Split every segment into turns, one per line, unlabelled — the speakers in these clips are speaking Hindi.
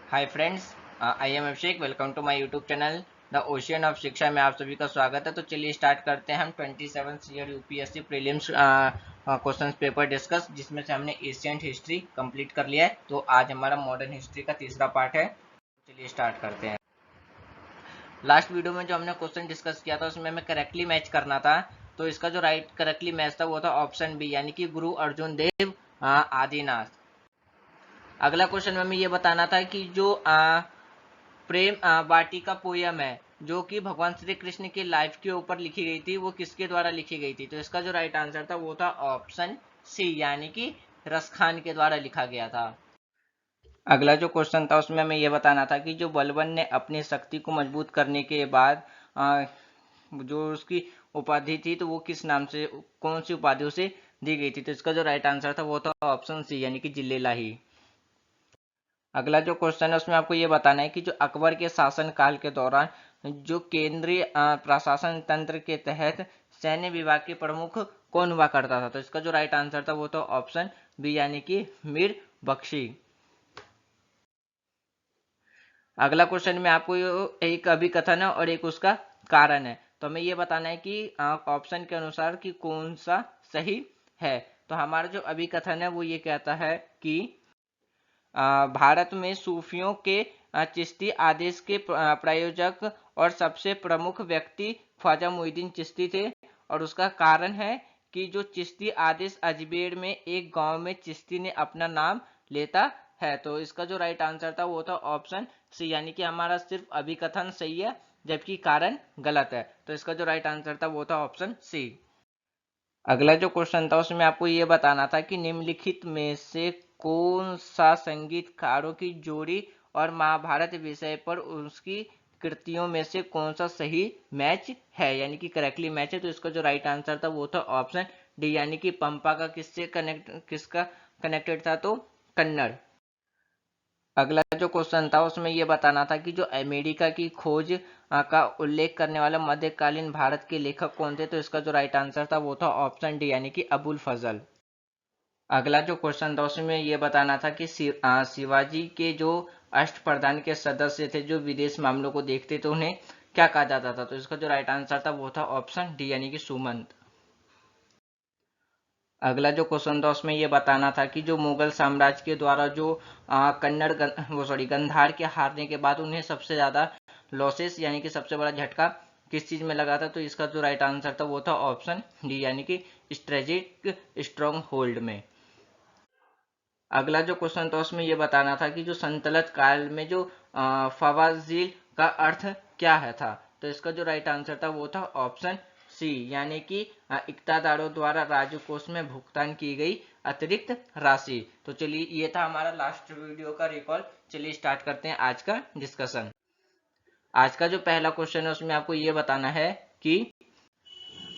Hi friends, I am Abhishek. Welcome to my YouTube channel the ocean of Shiksha में आप सभी का स्वागत है। तो चलिए स्टार्ट करते हैं हम 27th year UPSC prelims question paper discuss, जिसमें से हमने एशियंट हिस्ट्री कंप्लीट कर लिया है। तो आज हमारा मॉडर्न हिस्ट्री का तीसरा पार्ट है। तो चलिए स्टार्ट करते हैं। लास्ट वीडियो में जो हमने क्वेश्चन डिस्कस किया था उसमें हमें करेक्टली मैच करना था। तो इसका जो राइट करेक्टली मैच था वो था ऑप्शन बी, यानी कि गुरु अर्जुन देव आदिनाथ। अगला क्वेश्चन में हमें ये बताना था कि जो प्रेम वाटिका पोयम है जो कि भगवान श्री कृष्ण की लाइफ के ऊपर लिखी गई थी, वो किसके द्वारा लिखी गई थी? तो इसका जो राइट आंसर था वो था ऑप्शन सी, यानी कि रसखान के द्वारा लिखा गया था। अगला जो क्वेश्चन था उसमें हमें यह बताना था कि जो बलबन ने अपनी शक्ति को मजबूत करने के बाद जो उसकी उपाधि थी तो वो किस नाम से, कौन सी उपाधियों से दी गई थी? तो इसका जो राइट आंसर था वो था ऑप्शन सी, यानी कि जिल्लेलाही। अगला जो क्वेश्चन है उसमें आपको ये बताना है कि जो अकबर के शासन काल के दौरान जो केंद्रीय प्रशासन तंत्र के तहत सैन्य विभाग के प्रमुख कौन हुआ करता था? तो इसका जो राइट आंसर था वो तो ऑप्शन बी, यानी कि मीर बख्शी। अगला क्वेश्चन में आपको एक अभिकथन है और एक उसका कारण है। तो हमें ये बताना है कि ऑप्शन के अनुसार कि कौन सा सही है। तो हमारा जो अभिकथन है वो ये कहता है कि भारत में सूफियों के चिश्ती आदेश के प्रायोजक और सबसे प्रमुख व्यक्ति ख्वाजा मोइनुद्दीन चिश्ती थे। और उसका कारण है कि जो चिश्ती आदेश अजमेर में एक गांव में चिश्ती ने अपना नाम लेता है। तो इसका जो राइट आंसर था वो था ऑप्शन सी, यानी कि हमारा सिर्फ अभिकथन सही है जबकि कारण गलत है। तो इसका जो राइट आंसर था वो था ऑप्शन सी। अगला जो क्वेश्चन था उसमें आपको ये बताना था कि निम्नलिखित में से कौन सा संगीतकारों की जोड़ी और महाभारत विषय पर उसकी कृतियों में से कौन सा सही मैच है, यानी कि करेक्टली मैच है। तो इसका जो राइट आंसर था वो था ऑप्शन डी, यानी कि पंपा का किसका कनेक्टेड था? तो कन्नड़। अगला जो क्वेश्चन था उसमें यह बताना था कि जो अमेरिका की खोज का उल्लेख करने वाला मध्यकालीन भारत के लेखक कौन थे? तो इसका जो राइट आंसर था वो था ऑप्शन डी, यानी कि अबुल फजल। अगला जो क्वेश्चन था उसमें यह बताना था कि शिवाजी के जो अष्टप्रधान के सदस्य थे जो विदेश मामलों को देखते थे उन्हें क्या कहा जाता था? तो इसका जो राइट आंसर था वो था ऑप्शन डी, यानी कि सुमंत। अगला जो क्वेश्चन था उसमें ये बताना था कि जो मुगल साम्राज्य के द्वारा जो गंधार के हारने के बाद उन्हें सबसे ज्यादा लॉसेस, यानी कि सबसे बड़ा झटका किस चीज में लगा था? तो इसका जो राइट आंसर था वो था ऑप्शन डी, यानी कि स्ट्रेटेजिक स्ट्रॉन्ग होल्ड में। अगला जो क्वेश्चन था उसमें ये बताना था कि जो संतलत काल में जो फवाजील का अर्थ क्या है था? तो इसका जो राइट आंसर था वो था ऑप्शन सी, यानी कि इक्तादारों द्वारा राजकोष में भुगतान की गई अतिरिक्त राशि। तो चलिए ये था हमारा लास्ट वीडियो का रिकॉल। चलिए स्टार्ट करते हैं आज का डिस्कशन। आज का जो पहला क्वेश्चन है उसमें आपको ये बताना है कि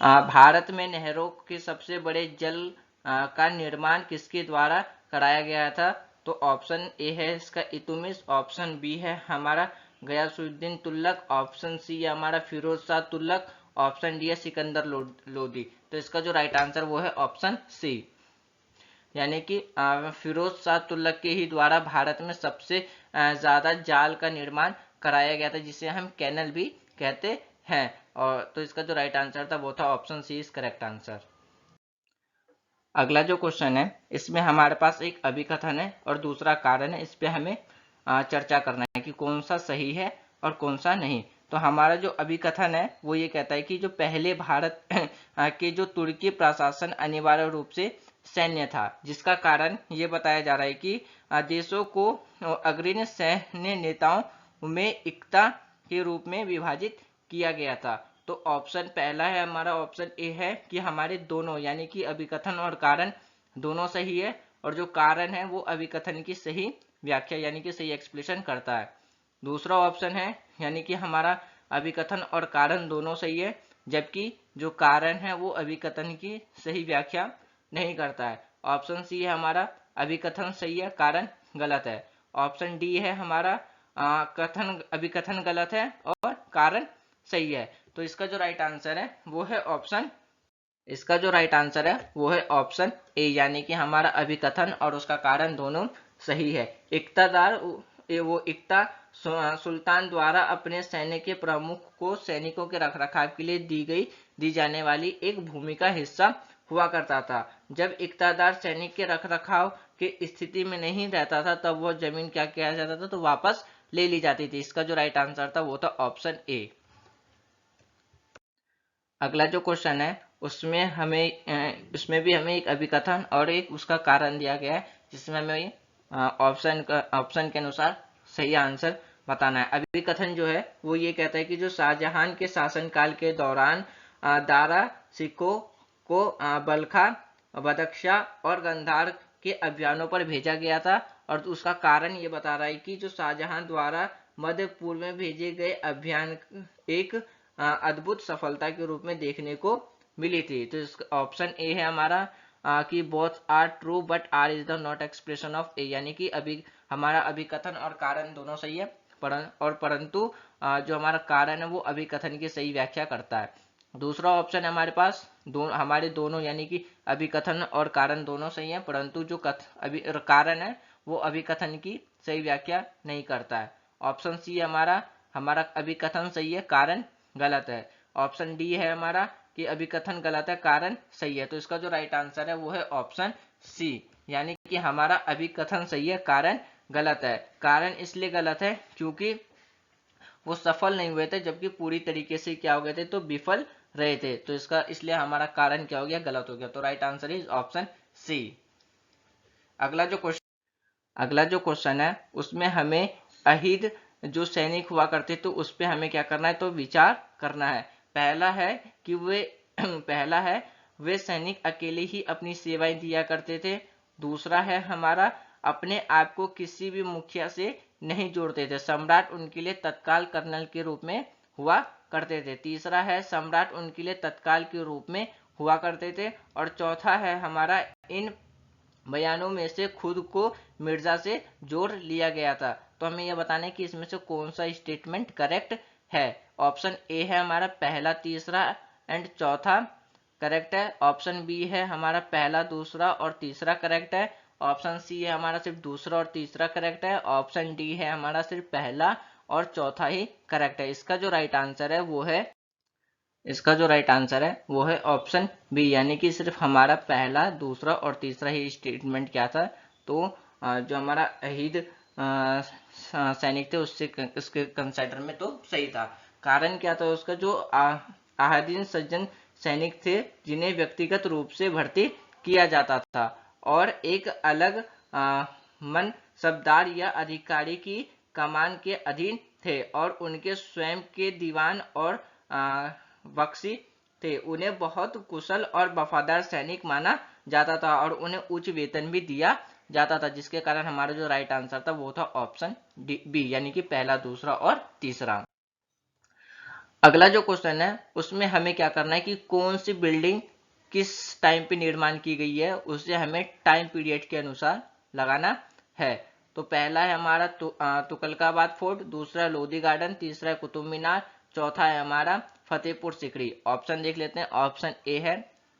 भारत में नहरों के सबसे बड़े जल का निर्माण किसके द्वारा कराया गया था? तो ऑप्शन ए है इसका इल्तुतमिश, ऑप्शन बी है हमारा गयासुद्दीन तुगलक, ऑप्शन सी है हमारा फिरोज शाह तुगलक, ऑप्शन डी है सिकंदर लोदी। तो इसका जो राइट आंसर वो है ऑप्शन सी, यानी कि फिरोज शाह तुगलक के ही द्वारा भारत में सबसे ज्यादा जाल का निर्माण कराया गया था, जिसे हम कैनल भी कहते हैं। और तो इसका जो राइट आंसर था वो था option C is correct answer. अगला जो क्वेश्चन है इसमें हमारे पास एक अभिकथन है और दूसरा कारण है। इस पे हमें चर्चा करना है कि कौन सा सही है और कौन सा नहीं। तो हमारा जो अभिकथन है वो ये कहता है कि जो पहले भारत के जो तुर्की प्रशासन अनिवार्य रूप से सैन्य था, जिसका कारण ये बताया जा रहा है कि देशों को अग्रणी सैन्य नेताओं में एकता के रूप में विभाजित किया गया था। तो ऑप्शन पहला है हमारा ऑप्शन ए है कि हमारे दोनों, यानी कि अभिकथन और कारण दोनों सही है, और जो कारण है वो अभिकथन की सही व्याख्या यानी कि सही एक्सप्लेनेशन करता है। दूसरा ऑप्शन है यानी कि हमारा अभिकथन और कारण दोनों सही है जबकि जो कारण है वो अभिकथन की सही व्याख्या नहीं करता है। ऑप्शन सी है हमारा अभिकथन सही है, कारण गलत है। ऑप्शन डी है हमारा अभिकथन गलत है और कारण सही है। तो इसका जो राइट आंसर है वो है ऑप्शन ए, यानी कि हमारा अभिकथन और उसका कारण दोनों सही है। इक्तादार वो इक्ता सुल्तान द्वारा अपने सैन्य के प्रमुख को सैनिकों के रखरखाव के लिए दी जाने वाली एक भूमि का हिस्सा हुआ करता था। जब इक्तादार सैनिक के रखरखाव की स्थिति में नहीं रहता था तब वो जमीन क्या किया जाता था, तो वापस ले ली जाती थी। इसका जो राइट आंसर था वो था ऑप्शन ए। अगला जो क्वेश्चन है उसमें भी हमें एक अभिकथन और एक उसका कारण दिया गया है, जिसमें हमें ऑप्शन के अनुसार सही आंसर बताना है। अभिकथन जो है वो ये कहता है कि जो शाहजहां के शासनकाल के दौरान दारा सिक्कों को बलखा, बदख्शा और गंधार के अभियानों पर भेजा गया था, और उसका कारण ये बता रहा है कि जो शाहजहां द्वारा मध्य पूर्व में भेजे गए अभियान एक अद्भुत सफलता के रूप में देखने को मिली थी। तो इसका ऑप्शन ए है हमारा कि both are true but are is the not expression of a, यानी कि अभी हमारा अभिकथन और कारण दोनों सही है, परंतु जो हमारा कारण है वो अभिकथन की सही व्याख्या करता है। दूसरा ऑप्शन है हमारे पास हमारे दोनों यानी कि अभिकथन और कारण दोनों सही है, परंतु जो कारण है वो अभिकथन की सही व्याख्या नहीं करता है। ऑप्शन सी हमारा अभिकथन सही है, कारण गलत है। ऑप्शन डी है हमारा कि अभिकथन गलत है, कारण सही है। तो इसका जो राइट आंसर है वो है ऑप्शन सी, यानी कि हमारा अभिकथन सही है, कारण गलत है। कारण इसलिए गलत है क्योंकि वो सफल नहीं हुए थे, जबकि पूरी तरीके से क्या हो गए थे, तो विफल रहे थे। तो इसका इसलिए हमारा कारण क्या हो गया, गलत हो गया। तो right answer is option C. अगला जो क्वेश्चन है उसमें हमें अहिद जो सैनिक हुआ करते तो उस पर हमें क्या करना है, तो विचार करना है। पहला है वे सैनिक अकेले ही अपनी सेवाएं दिया करते थे। दूसरा है हमारा अपने आप को किसी भी मुखिया से नहीं जोड़ते थे, सम्राट उनके लिए तत्काल कर्नल के रूप में हुआ करते थे। तीसरा है सम्राट उनके लिए तत्काल के रूप में हुआ करते थे। और चौथा है हमारा इन बयानों में से खुद को मिर्जा से जोड़ लिया गया था। तो हमें यह बताना है कि इसमें से कौन सा स्टेटमेंट करेक्ट है। ऑप्शन ए है हमारा पहला, तीसरा एंड चौथा करेक्ट है। ऑप्शन बी है हमारा पहला, दूसरा और तीसरा करेक्ट है। ऑप्शन सी है हमारा सिर्फ दूसरा और तीसरा करेक्ट है। ऑप्शन डी है हमारा सिर्फ पहला और चौथा ही करेक्ट है। इसका जो राइट आंसर है ऑप्शन बी, यानी कि सिर्फ हमारा पहला, दूसरा और तीसरा ही स्टेटमेंट क्या था, तो जो हमारा अहीद सैनिक थे उसके कंसिडर में तो सही था। कारण क्या था उसका, जो आहादीन सज्जन सैनिक थे जिन्हें व्यक्तिगत रूप से भर्ती किया जाता था और एक अलग मनसबदार या अधिकारी की कमान के अधीन थे, और उनके स्वयं के दीवान और बख्शी थे। उन्हें बहुत कुशल और वफादार सैनिक माना जाता था और उन्हें उच्च वेतन भी दिया जाता था, जिसके कारण हमारा जो राइट आंसर था वो था ऑप्शन बी, यानी कि पहला, दूसरा और तीसरा। अगला जो क्वेश्चन है उसमें हमें क्या करना है कि कौन सी बिल्डिंग किस टाइम पे निर्माण की गई है उसे हमें टाइम पीरियड के अनुसार लगाना है। तो पहला है हमारा तुगलकाबाद फोर्ट, दूसरा लोधी गार्डन, तीसरा कुतुब मीनार, चौथा है हमारा फतेहपुर सिकरी। ऑप्शन देख लेते हैं। ऑप्शन ए है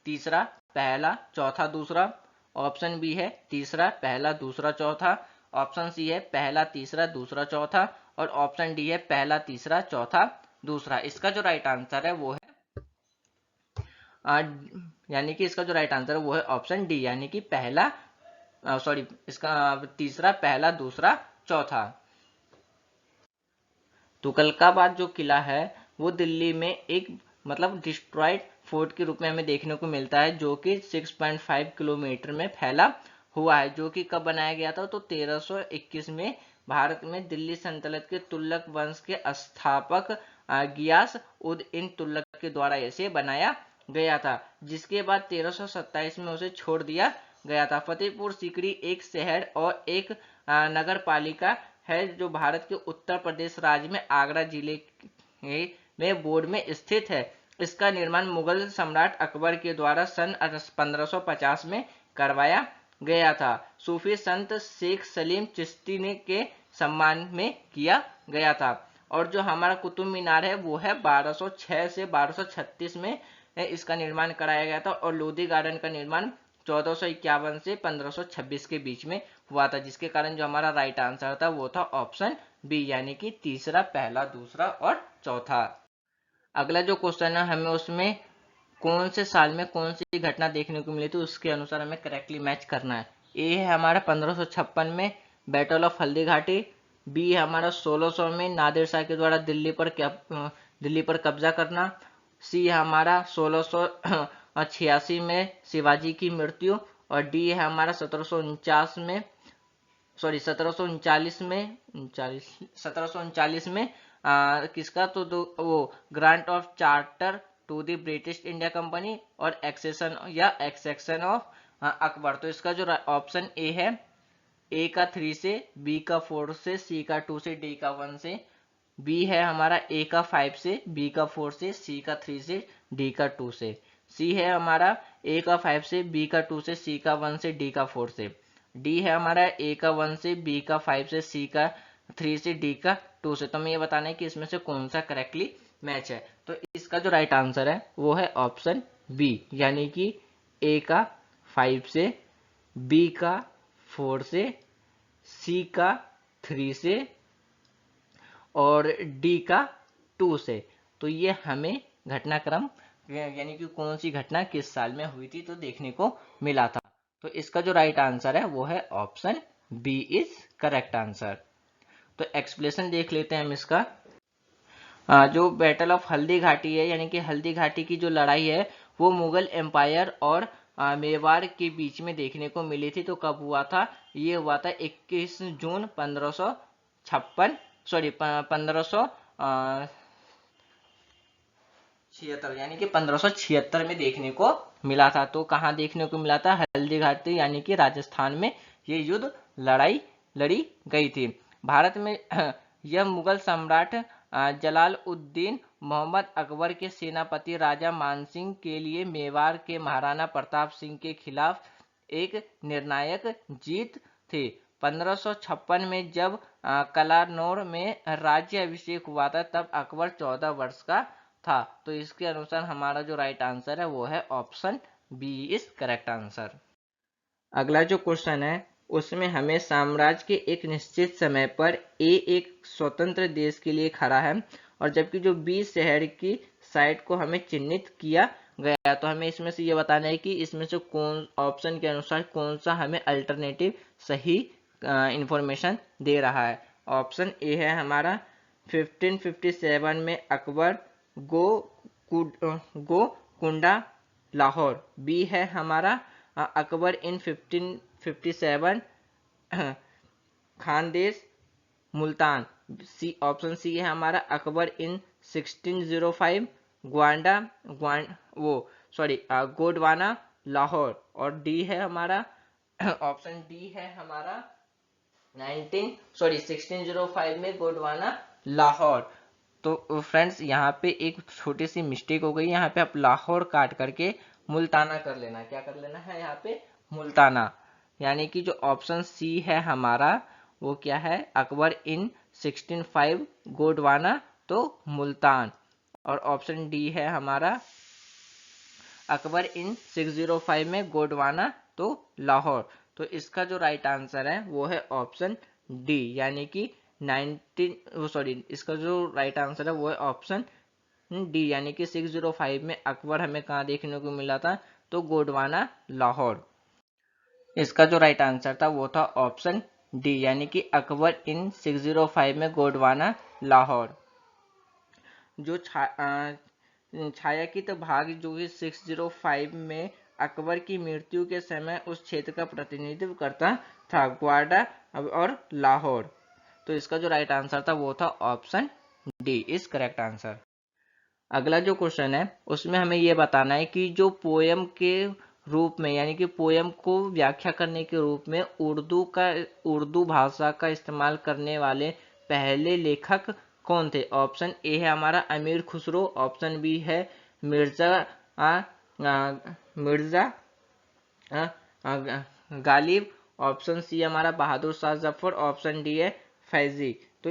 तीसरा पहला, चौथा दूसरा। ऑप्शन बी है तीसरा पहला, दूसरा चौथा। ऑप्शन सी है पहला, तीसरा, दूसरा, चौथा। और ऑप्शन डी है पहला, तीसरा, चौथा, दूसरा। इसका जो राइट आंसर है वो है यानी कि इसका जो राइट आंसर है वो है ऑप्शन डी, यानी कि पहला इसका तीसरा, पहला, दूसरा, चौथा। तुगलकाबाद जो किला है वो दिल्ली में एक डिस्ट्रॉयड फोर्ट के रूप में हमें देखने को मिलता है, जो कि 6.5 किलोमीटर में फैला हुआ है। जो कि कब बनाया गया था, तो 1321 में भारत में दिल्ली सल्तनत के तुगलक वंश के स्थापक गियास उद इन तुगलक के द्वारा इसे बनाया गया था, जिसके बाद 1327 में उसे छोड़ दिया गया था। फतेहपुर सीकरी एक शहर और एक नगर पालिका है जो भारत के उत्तर प्रदेश राज्य में आगरा जिले में बोर्ड में स्थित है। इसका निर्माण मुगल सम्राट अकबर के द्वारा सन 1550 में करवाया गया था। सूफी संत शेख सलीम चिश्ती ने के सम्मान में किया गया था। और जो हमारा कुतुब मीनार है वो है 1206 से 1236 में इसका निर्माण कराया गया था, और लोधी गार्डन का निर्माण 1451 से 1526 के बीच में हुआ था, जिसके कारण जो हमारा राइट आंसर था वो था ऑप्शन बी, यानी कि तीसरा, पहला, दूसरा और चौथा। अगला जो क्वेश्चन है हमें उसमें कौन से साल में कौन सी घटना देखने को मिली थी उसके अनुसार हमें करेक्टली मैच करना है। ए है हमारा 1556 में battle of Haldi Ghati, B है हमारा 1600 में नादिर शाह के द्वारा दिल्ली पर कब्जा करना, सी है हमारा 1686 में शिवाजी की मृत्यु, और डी है हमारा 1749 में 1739 में किसका, तो वो grant of charter to the British India company और एक्सेशन या एक्सेक्शन ऑफ अकबर। तो इसका जो ऑप्शन ए है, ए का 3 से, बी का 4 से, सी का 2 से, डी का 1 से, बी है हमारा ए का 5 से, बी का 4 से, सी का 3 से, डी का 2 से, सी है हमारा ए का 5 से, बी का 2 से, सी का 1 से, डी का 4 से, डी है हमारा ए का 1 से, बी का 5 से, सी का 3 से, डी का 2 से। तो हमें ये बताना है कि इसमें से कौन सा करेक्टली मैच है। तो इसका जो राइट आंसर है वो है ऑप्शन बी, यानी कि ए का 5 से, बी का 4 से, सी का 3 से और डी का 2 से। तो ये हमें घटनाक्रम यानी कि कौन सी घटना किस साल में हुई थी तो देखने को मिला था। तो इसका जो राइट आंसर है वो है option B is correct answer. तो एक्सप्लेनेशन देख लेते हैं हम इसका। जो बैटल ऑफ हल्दी घाटी है, यानी कि हल्दी घाटी की जो लड़ाई है वो मुगल एम्पायर और मेवाड़ के बीच में देखने को मिली थी। तो कब हुआ था, ये हुआ था 21 जून 1556 1576, यानी कि 1576 में देखने को मिला था। तो कहाँ देखने को मिला था, हल्दी घाटी यानी कि राजस्थान में ये युद्ध लड़ाई लड़ी गई थी। भारत में यह मुगल सम्राट जलाल उद्दीन मोहम्मद अकबर के सेनापति राजा मानसिंह के लिए मेवाड़ के महाराणा प्रताप सिंह के खिलाफ एक निर्णायक जीत थी। 1556 में जब कलानौर में राज्य अभिषेक हुआ था तब अकबर 14 वर्ष का था। तो इसके अनुसार हमारा जो राइट आंसर है वो है option B is correct answer. अगला जो क्वेश्चन है उसमें हमें साम्राज्य के एक निश्चित समय पर ए एक स्वतंत्र देश के लिए खड़ा है और जबकि जो बी शहर की साइट को हमें चिन्हित किया गया। तो हमें इसमें से ये बताना है कि इसमें से कौन ऑप्शन के अनुसार कौन सा हमें अल्टरनेटिव सही इंफॉर्मेशन दे रहा है। ऑप्शन ए है हमारा 1557 में अकबर गोकुंडा लाहौर, बी है हमारा Akbar in 1557 Khandesh Multan, C option C है हमारा अकबर इन 1605 गोडवाना लाहौर, और डी है हमारा ऑप्शन डी है हमारा 1605 में गोडवाना लाहौर। तो फ्रेंड्स यहाँ पे एक छोटी सी मिस्टेक हो गई, यहाँ पे आप लाहौर काट करके मुल्ताना कर लेना। क्या कर लेना है यहाँ पे, मुल्ताना, यानी कि जो ऑप्शन सी है हमारा वो क्या है, अकबर इन 1605 गोडवाना तो मुल्तान, और ऑप्शन डी है हमारा अकबर इन 605 में गोडवाना तो लाहौर। तो इसका जो राइट आंसर है वो है ऑप्शन डी, यानी कि इसका जो राइट आंसर है वो है ऑप्शन डी, यानी कि 605 में अकबर हमें कहाँ देखने को मिला था, तो गोडवाना लाहौर। इसका जो राइट आंसर था वो था ऑप्शन डी, यानी कि अकबर इन 605 में गोडवाना लाहौर। जो छायांकित भाग जो कि 605 में अकबर की मृत्यु के समय उस क्षेत्र का प्रतिनिधित्व करता था, ग्वाडा और लाहौर। तो इसका जो राइट आंसर था वो था option D is correct answer. अगला जो क्वेश्चन है उसमें हमें ये बताना है कि जो पोयम के रूप में, यानी कि पोयम को व्याख्या करने के रूप में उर्दू भाषा का इस्तेमाल करने वाले पहले लेखक कौन थे। ऑप्शन ए है हमारा अमीर खुसरो, ऑप्शन बी है मिर्जा गालिब, ऑप्शन सी हमारा बहादुर शाह जफर, ऑप्शन डी है फैजी। तो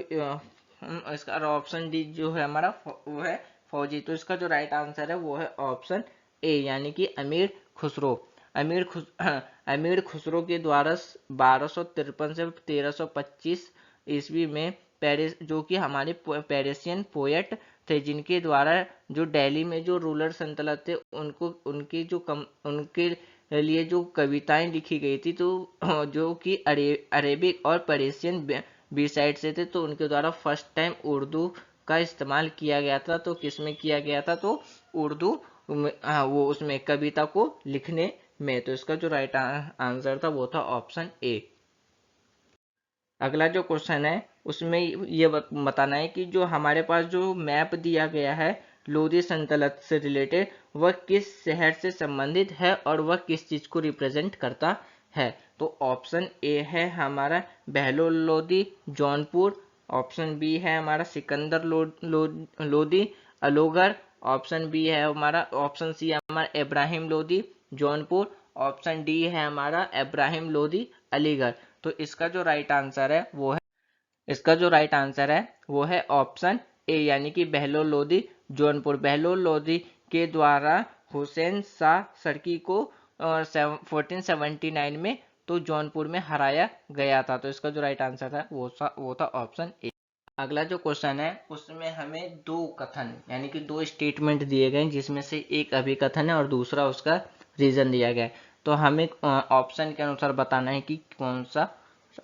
इसका ऑप्शन डी जो है हमारा वो है फौजी। तो इसका जो राइट आंसर है वो है ऑप्शन ए, यानी कि अमीर खुसरो। अमीर खुसरो के द्वारा 1253 से 1325 ईस्वी में पेरिस, जो कि हमारे पेरिसियन पोएट थे, जिनके द्वारा जो दिल्ली में जो रूलर सल्तनत थे उनको उनके लिए जो कविताएं लिखी गई थी, तो जो कि अरेबिक और पेरिसियन बी साइड से थे, तो उनके द्वारा फर्स्ट टाइम उर्दू का इस्तेमाल किया गया था। तो किस में किया गया था? तो उर्दू हाँ, वो उसमें कविता को लिखने में। तो इसका जो राइट आंसर था वो था ऑप्शन ए। अगला जो क्वेश्चन है उसमें ये बताना है कि जो हमारे पास जो मैप दिया गया है लोधी सल्तनत से रिलेटेड, वह किस शहर से संबंधित है और वह किस चीज को रिप्रेजेंट करता है। तो ऑप्शन ए है हमारा बहलोल लोधी जौनपुर, ऑप्शन बी है हमारा सिकंदर लोधी अलोगर, ऑप्शन बी है हमारा, ऑप्शन सी है हमारा इब्राहिम लोधी जौनपुर, ऑप्शन डी है हमारा इब्राहिम लोधी अलीगढ़। तो इसका जो राइट आंसर है वो है ऑप्शन ए, यानी कि बहलोल लोधी जौनपुर। बहलोल लोधी के द्वारा हुसैन शाह सड़की को 1479 में तो जौनपुर में हराया गया था। तो इसका जो राइट आंसर था वो था ऑप्शन ए। अगला जो क्वेश्चन है उसमें हमें दो कथन यानी कि दो स्टेटमेंट दिए गए, जिसमें से एक अभिकथन है और दूसरा उसका रीजन दिया गया है। तो हमें ऑप्शन के अनुसार बताना है कि कौन सा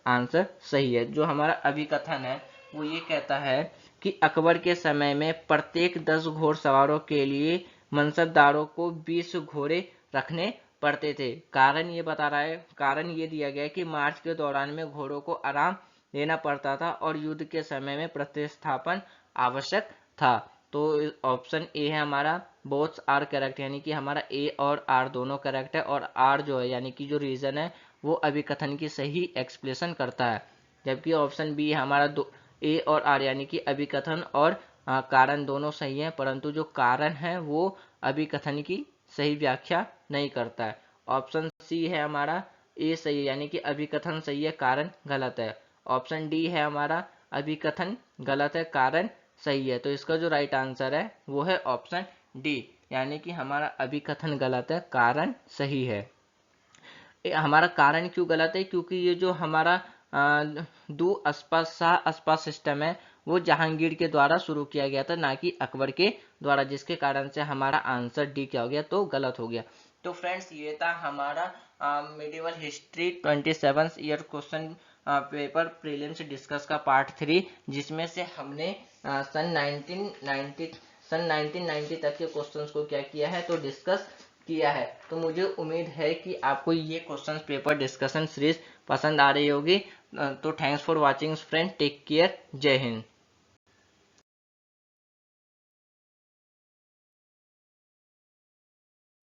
आंसर सही है। जो हमारा अभिकथन है वो ये कहता है कि अकबर के समय में प्रत्येक 10 घोड़सवारों के लिए मनसबदारों को 20 घोड़े रखने पड़ते थे। कारण ये बता रहा है, कारण ये दिया गया है कि मार्च के दौरान में घोड़ों को आराम लेना पड़ता था और युद्ध के समय में प्रतिस्थापन आवश्यक था। तो ऑप्शन ए है हमारा बोथ आर करेक्ट, यानी कि हमारा ए और आर दोनों करेक्ट है, और आर जो है यानी कि जो रीजन है वो अभिकथन की सही एक्सप्लेशन करता है। जबकि ऑप्शन बी हमारा ए और आर यानी कि अभिकथन और कारण दोनों सही हैं, परंतु जो कारण है वो अभिकथन की सही व्याख्या नहीं करता है। ऑप्शन सी है हमारा ए सही है, यानी कि अभिकथन सही है कारण गलत है। ऑप्शन डी है हमारा अभिकथन गलत है कारण सही है। तो इसका जो राइट आंसर है वो है ऑप्शन डी, यानी कि हमारा अभिकथन गलत है कारण सही है। हमारा कारण क्यों गलत है? क्योंकि ये जो हमारा दो अस्पा सिस्टम है वो जहांगीर के द्वारा शुरू किया गया था, ना कि अकबर के द्वारा, जिसके कारण से हमारा आंसर डी क्या हो गया? तो गलत हो गया। तो फ्रेंड्स ये था हमारा medieval history 27 year question paper prelims discuss का पार्ट 3, जिसमें से हमने सन 1990 तक के क्वेश्चंस को क्या किया है? तो डिस्कस किया है। तो मुझे उम्मीद है कि आपको ये क्वेश्चन पेपर डिस्कशन सीरीज पसंद आ रही होगी। तो thanks for watching friend, take care, Jai Hind.